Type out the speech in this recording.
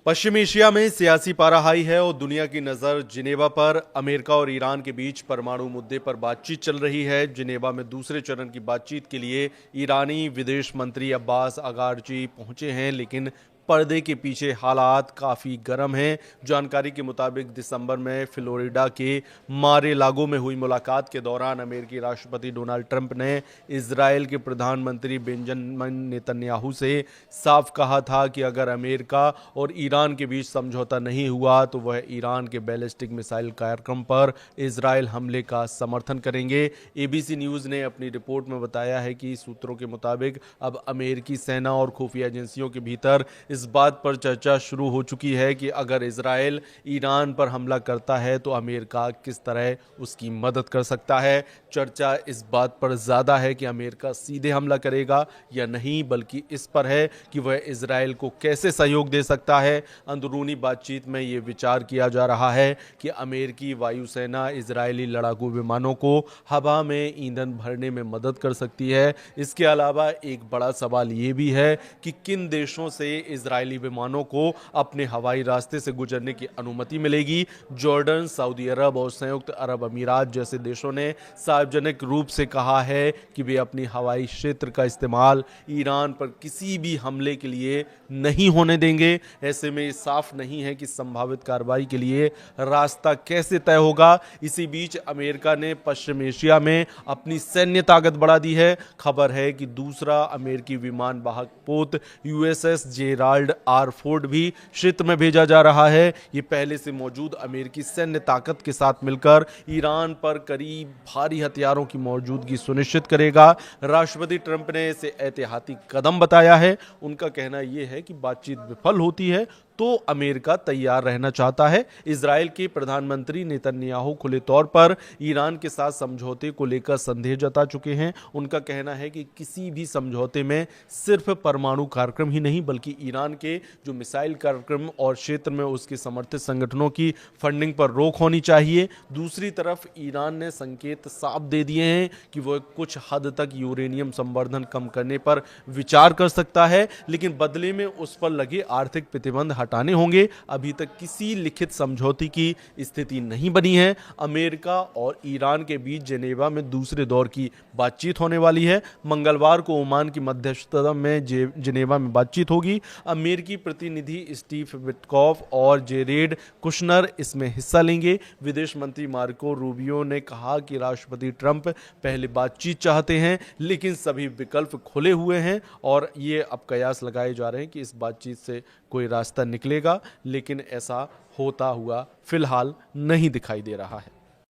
पश्चिम Asia में सियासी पारा हाई है और दुनिया की नजर जिनेवा पर। अमेरिका और ईरान के बीच परमाणु मुद्दे पर बातचीत चल रही है। जिनेवा में दूसरे चरण की बातचीत के लिए ईरानी विदेश मंत्री अब्बास अगारची पहुंचे हैं, लेकिन पर्दे के पीछे हालात काफी गर्म हैं। जानकारी के मुताबिक दिसंबर में फ्लोरिडा के मारे लागो में हुई मुलाकात के दौरान अमेरिकी राष्ट्रपति डोनाल्ड ट्रंप ने इजरायल के प्रधानमंत्री बेंजामिन नेतन्याहू से साफ कहा था कि अगर अमेरिका और ईरान के बीच समझौता नहीं हुआ तो वह ईरान के बैलिस्टिक मिसाइल कार्यक्रम पर इजरायल हमले का समर्थन करेंगे। एबीसी न्यूज ने अपनी रिपोर्ट में बताया है कि सूत्रों के मुताबिक अब अमेरिकी सेना और खुफिया एजेंसियों के भीतर इस बात पर चर्चा शुरू हो चुकी है कि अगर इजरायल ईरान पर हमला करता है तो अमेरिका किस तरह उसकी मदद कर सकता है। चर्चा इस बात पर ज्यादा है कि अमेरिका सीधे हमला करेगा या नहीं, बल्कि इस पर है कि वह इजरायल को कैसे सहयोग दे सकता है। अंदरूनी बातचीत में यह विचार किया जा रहा है कि अमेरिकी वायुसेना इजरायली लड़ाकू विमानों को हवा में ईंधन भरने में मदद कर सकती है। इसके अलावा एक बड़ा सवाल यह भी है कि किन देशों से इजरायली विमानों को अपने हवाई रास्ते से गुजरने की अनुमति मिलेगी। जॉर्डन, सऊदी अरब और संयुक्त अरब अमीरात जैसे देशों ने सार्वजनिक रूप से कहा है कि वे अपनी हवाई क्षेत्र का इस्तेमाल ईरान पर किसी भी हमले के लिए नहीं होने देंगे। ऐसे में साफ नहीं है कि संभावित कार्रवाई के लिए रास्ता कैसे तय होगा। इसी बीच अमेरिका ने पश्चिम एशिया में अपनी सैन्य ताकत बढ़ा दी है। खबर है कि दूसरा अमेरिकी विमान वाहक पोत यूएसएस जेराल्ड आर फोर्ड भी क्षेत्र में भेजा जा रहा है। ये पहले से मौजूद अमेरिकी सैन्य ताकत के साथ मिलकर ईरान पर करीब भारी हथियारों की मौजूदगी सुनिश्चित करेगा। राष्ट्रपति ट्रंप ने इसे ऐतिहासिक कदम बताया है। उनका कहना यह है कि बातचीत विफल होती है तो अमेरिका तैयार रहना चाहता है। इजरायल के प्रधानमंत्री नेतन्याहू खुले तौर पर ईरान के साथ समझौते को लेकर संदेह जता चुके हैं। उनका कहना है कि किसी भी समझौते में सिर्फ परमाणु कार्यक्रम ही नहीं, बल्कि ईरान के जो मिसाइल कार्यक्रम और क्षेत्र में उसके समर्थित संगठनों की फंडिंग पर रोक होनी चाहिए। दूसरी तरफ ईरान ने संकेत साफ दे दिए हैं कि वह कुछ हद तक यूरेनियम संवर्धन कम करने पर विचार कर सकता है, लेकिन बदले में उस पर लगे आर्थिक प्रतिबंध हटाने होंगे। अभी तक किसी लिखित समझौते की स्थिति नहीं बनी है। अमेरिका और ईरान के बीच जेनेवा में दूसरे दौर की बातचीत होने वाली है। मंगलवार को ओमान की मध्यस्थता में जेनेवा में बातचीत होगी। अमेरिकी प्रतिनिधि स्टीव विटकॉफ और जेरेड कुशनर इसमें हिस्सा लेंगे। विदेश मंत्री मार्को रूबियो ने कहा कि राष्ट्रपति ट्रंप पहले बातचीत चाहते हैं, लेकिन सभी विकल्प खुले हुए हैं और ये अब कयास लगाए जा रहे हैं कि इस बातचीत से कोई रास्ता निकलेगा, लेकिन ऐसा होता हुआ फिलहाल नहीं दिखाई दे रहा है।